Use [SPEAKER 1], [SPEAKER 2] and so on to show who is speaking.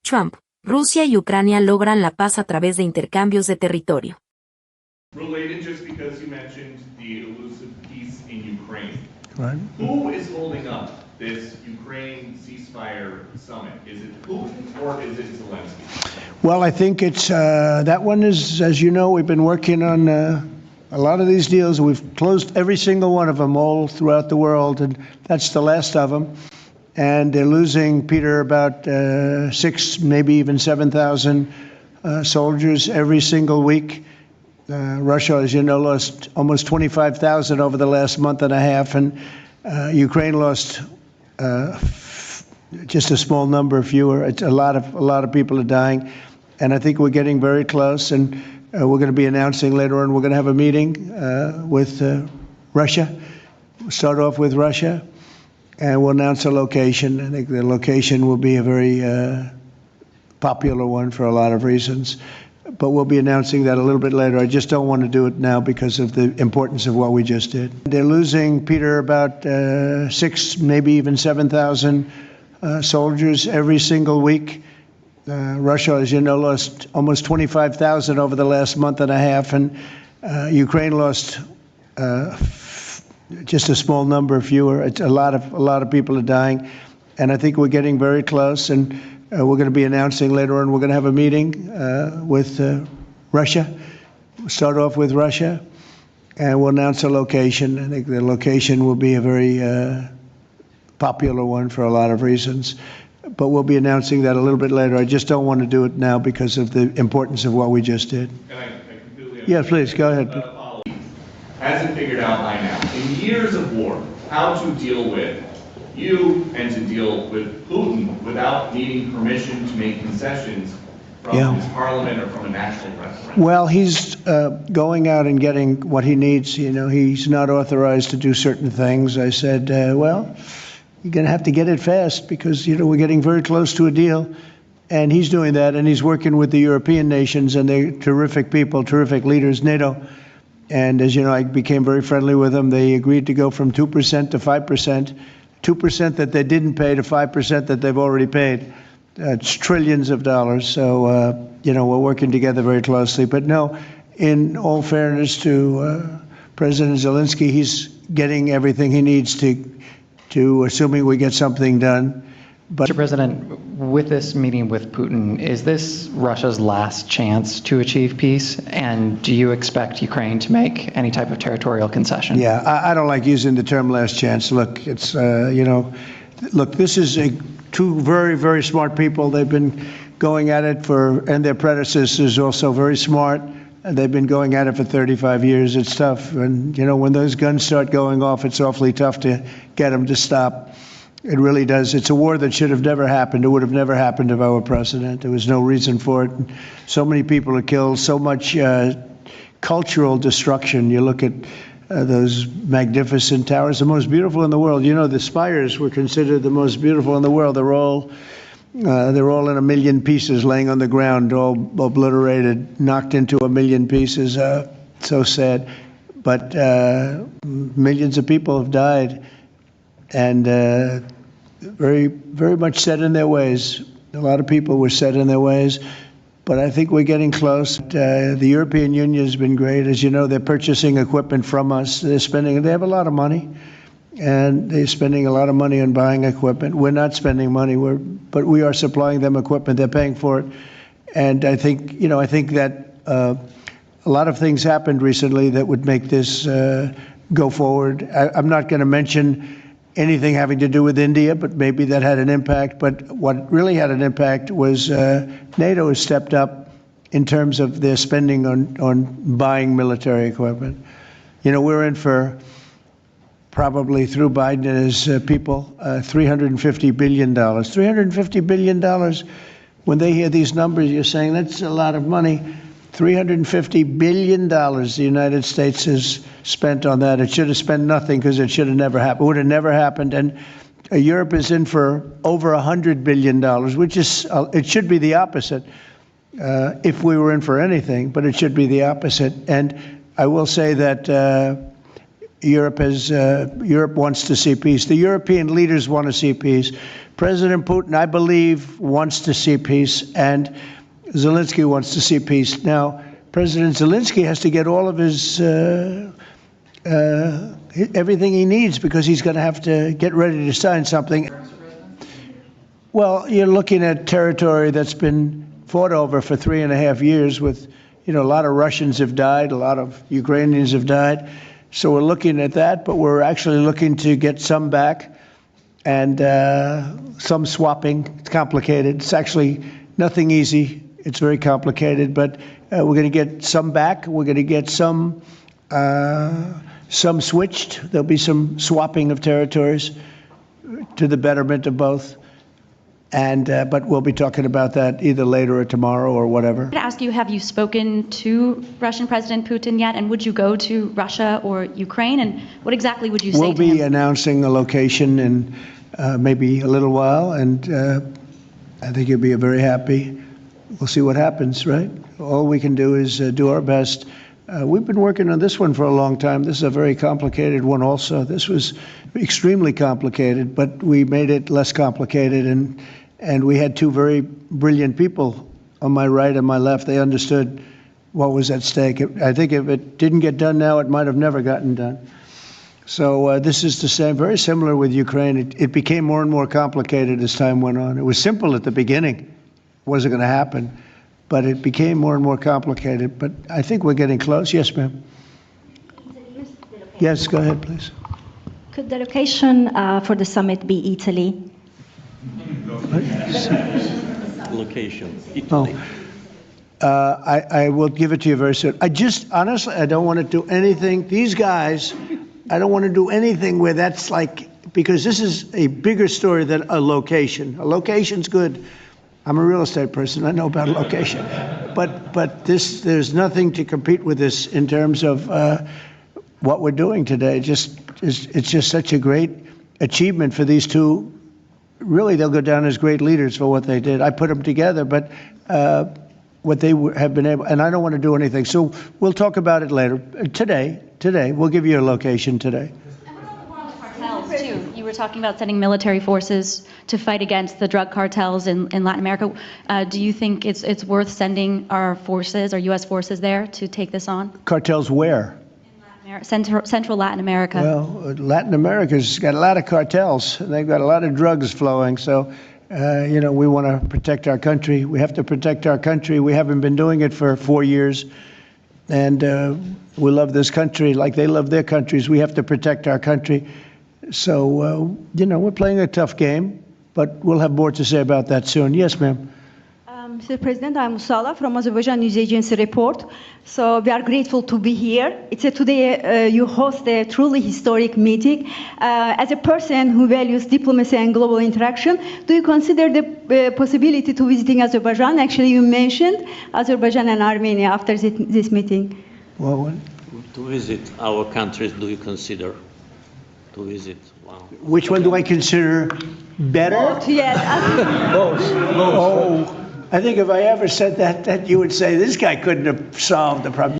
[SPEAKER 1] Trump, Rusia y Ucrania logran la paz a través de intercambios de territorio.
[SPEAKER 2] Related just because you mentioned the elusive peace in Ukraine.
[SPEAKER 3] Right.
[SPEAKER 2] Who is holding up this Ukraine ceasefire summit? Is it Putin or is it Zelensky?
[SPEAKER 3] Well, I think it's that one is, as you know, we've been working on a lot of these deals. We've closed every single one of them all throughout the world, and that's the last of them. And they're losing, Peter, about 6, maybe even 7,000 soldiers every single week. Russia, as you know, lost almost 25,000 over the last month and a half, and Ukraine lost just a small number, fewer. It's a lot of people are dying, and I think we're getting very close. And we're going to be announcing later on. We're going to have a meeting with Russia. We'll start off with Russia, and we'll announce a location. I think the location will be a very popular one for a lot of reasons. But we'll be announcing that a little bit later. I just don't want to do it now because of the importance of what we just did. They're losing, Peter, about 6, maybe even 7,000 soldiers every single week. Russia, as you know, lost almost 25,000 over the last month and a half, and Ukraine lost just a small number, fewer. It's a lot of people are dying, and I think we're getting very close. And we're going to be announcing later on. We're going to have a meeting with Russia. We'll start off with Russia, and we'll announce a location. I think the location will be a very popular one for a lot of reasons. But we'll be announcing that a little bit later. I just don't want to do it now because of the importance of what we just did.
[SPEAKER 2] And I completely understand.
[SPEAKER 3] Yeah, please, go ahead.
[SPEAKER 2] Hasn't figured out by now, in years of war, how to deal with you and to deal with Putin without needing permission to make concessions from his parliament or from a national referendum.
[SPEAKER 3] Well, he's going out and getting what he needs. You know, he's not authorized to do certain things. I said, well, you're going to have to get it fast because, you know, we're getting very close to a deal. And he's doing that, and he's working with the European nations, and they're terrific people, terrific leaders, NATO. And as you know, I became very friendly with them. They agreed to go from 2% to 5%. 2% that they didn't pay to 5% that they've already paid. It's trillions of dollars. So, you know, we're working together very closely. But no, in all fairness to President Zelensky, he's getting everything he needs to assuming we get something done. But
[SPEAKER 4] Mr. President, with this meeting with Putin, is this Russia's last chance to achieve peace? And do you expect Ukraine to make any type of territorial concession?
[SPEAKER 3] Yeah, I don't like using the term last chance. Look, it's, you know, look, this is two very, very smart people. They've been going at it and their predecessors also very smart. And they've been going at it for 35 years. It's tough. And, you know, when those guns start going off, it's awfully tough to get them to stop. It really does. It's a war that should have never happened. It would have never happened if I were president. There was no reason for it. So many people are killed, so much cultural destruction. You look at those magnificent towers, the most beautiful in the world. You know, the spires were considered the most beautiful in the world. They're all in a million pieces laying on the ground, all obliterated, knocked into a million pieces. So sad. But millions of people have died. And very, very much set in their ways. A lot of people were set in their ways, but I think we're getting close. The European Union has been great. As you know, they're purchasing equipment from us. They have a lot of money, and they're spending a lot of money on buying equipment. We're not spending money, but we are supplying them equipment. They're paying for it. And I think, you know, that a lot of things happened recently that would make this go forward. I'm not going to mention anything having to do with India, but maybe that had an impact. But what really had an impact was NATO has stepped up in terms of their spending on buying military equipment. You know, we're in for probably through Biden and his people, $350 billion. $350 billion. When they hear these numbers, you're saying that's a lot of money. $350 billion the United States has spent on that. It should have spent nothing because it should have never happened. It would have never happened. And Europe is in for over $100 billion, which is, it should be the opposite if we were in for anything, but it should be the opposite. And I will say that Europe wants to see peace. The European leaders want to see peace. President Putin, I believe, wants to see peace, and Zelensky wants to see peace. Now, President Zelensky has to get all of his everything he needs, because he's going to have to get ready to sign something. Well, you're looking at territory that's been fought over for 3.5 years with, a lot of Russians have died, a lot of Ukrainians have died. So we're looking at that, but we're actually looking to get some back and some swapping. It's complicated. It's actually nothing easy. It's very complicated, but we're going to get some back. We're going to get some switched. There'll be some swapping of territories to the betterment of both. And but we'll be talking about that either later or tomorrow or whatever.
[SPEAKER 5] To ask you, have you spoken to Russian President Putin yet? And would you go to Russia or Ukraine? And what exactly would you say to him?
[SPEAKER 3] We'll be announcing a location in maybe a little while, and I think you'll be very happy. We'll see what happens, right? All we can do is do our best. We've been working on this one for a long time. This is a very complicated one also. This was extremely complicated, but we made it less complicated, and we had two very brilliant people on my right and my left. They understood what was at stake. I think if it didn't get done now, it might have never gotten done. So this is the same, very similar with Ukraine. It became more and more complicated as time went on. It was simple at the beginning. It wasn't going to happen. But it became more and more complicated. But I think we're getting close. Yes, ma'am. Yes, go ahead, please.
[SPEAKER 6] Could the location for the summit be Italy?
[SPEAKER 7] Location, Italy.
[SPEAKER 3] I will give it to you very soon. Honestly, I don't want to do anything. These guys, I don't want to do anything where that's like, because this is a bigger story than a location. A location's good. I'm a real estate person. I know about location, but there's nothing to compete with this in terms of what we're doing today. It's just such a great achievement for these two. Really, they'll go down as great leaders for what they did. I put them together, but what they have been able, and I don't want to do anything. So we'll talk about it later. Today, we'll give you a location today.
[SPEAKER 5] Cartels too. You were talking about sending military forces to fight against the drug cartels in Latin America. Do you think it's worth sending our forces, our U.S. forces there to take this on?
[SPEAKER 3] Cartels where?
[SPEAKER 5] Central Latin America.
[SPEAKER 3] Well, Latin America's got a lot of cartels. They've got a lot of drugs flowing. So, we want to protect our country. We have to protect our country. We haven't been doing it for 4 years. And we love this country like they love their countries. We have to protect our country. So, we're playing a tough game, but we'll have more to say about that soon. Yes, ma'am.
[SPEAKER 6] Mr. President, I'm Musala from Azerbaijan News Agency Report. So we are grateful to be here. Today you host a truly historic meeting. As a person who values diplomacy and global interaction, do you consider the possibility to visiting Azerbaijan? Actually, you mentioned Azerbaijan and Armenia after this meeting.
[SPEAKER 3] Well,
[SPEAKER 7] to visit our countries, do you consider to visit? Wow.
[SPEAKER 3] Which one do I consider better?
[SPEAKER 6] Both, yes.
[SPEAKER 3] Both. Oh, I think if I ever said that you would say this guy couldn't have solved the problem.